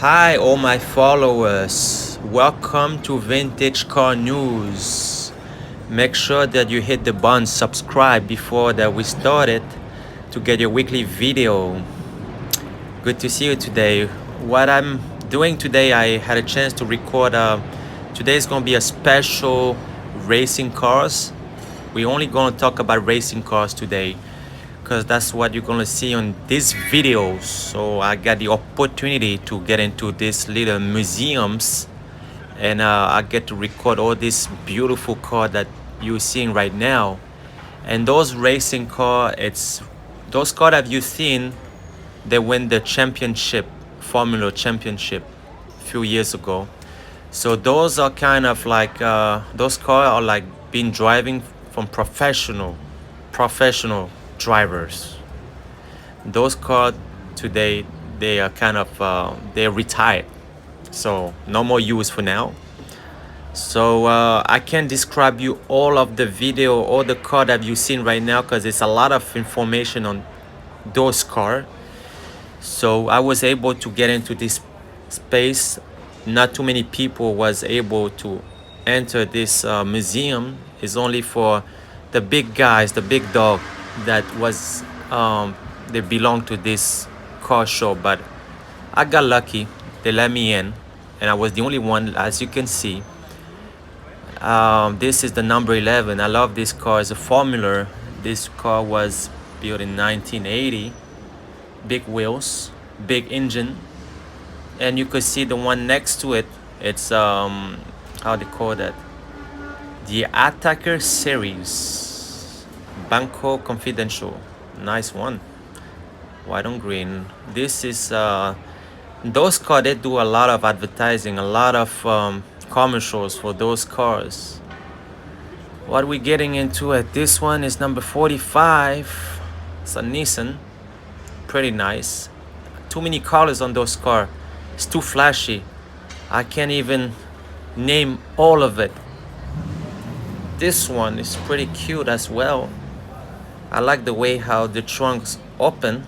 Hi, all my followers. Welcome to Vintage Car News. Make sure that you hit the button subscribe before that we started to get your weekly video. Good to see you today. What I'm doing today, I had a chance to record. Today is going to be a special racing cars. We're only going to talk about racing cars today because that's what you're gonna see on this video. So I got the opportunity to get into these little museums, and I get to record all this beautiful car that you're seeing right now. And those racing car, it's those car that you've seen, they win the championship, Formula Championship, a few years ago. So those are kind of like those cars are like being driving from professional drivers. Those cars today, they are kind of they're retired, so no more use for now. So I can't describe you all of the video or the car that you've seen right now because it's a lot of information on those cars. So I was able to get into this space. Not too many people was able to enter this museum. It's only for the big guys, the big dog that was they belong to this car show. But I got lucky. They let me in, and I was the only one, as you can see. This is the number 11. I love this car. It's a Formula. This car was built in 1980. Big wheels, big engine, and you could see the one next to it. It's how they call that, the Attacker series, Banco Confidential. Nice one, white on green. This is those cars, they do a lot of advertising, a lot of commercials for those cars. What we're getting into at this one is number 45. It's a Nissan. Pretty nice. Too many colors on those cars. It's too flashy. I can't even name all of it. This one is pretty cute as well. I like the way how the trunks open.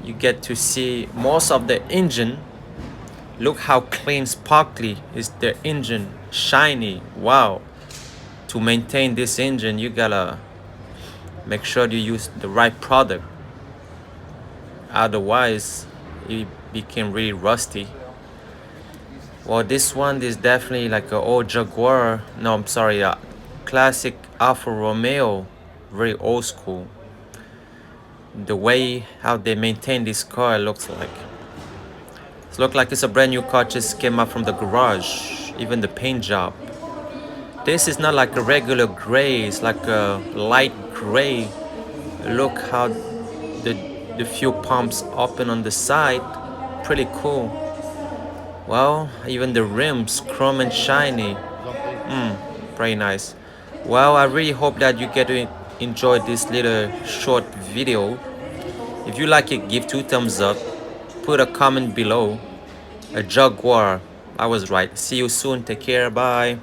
You get to see most of the engine. Look how clean, sparkly is the engine. Shiny. Wow. To maintain this engine, you gotta make sure you use the right product. Otherwise it became really rusty. Well, this one is definitely like an old Jaguar. No, I'm sorry, classic Alfa Romeo, very old school. The way how they maintain this car looks like it's a brand new car, just came out from the garage. Even the paint job, this is not like a regular gray, it's like a light gray. Look how the fuel pumps open on the side. Pretty cool. Well, even the rims, chrome and shiny. Very nice. Well, I really hope that you get to enjoy this little short video. If you like it, give 2 thumbs up. Put a comment below. A Jaguar. I was right. See you soon. Take care. Bye.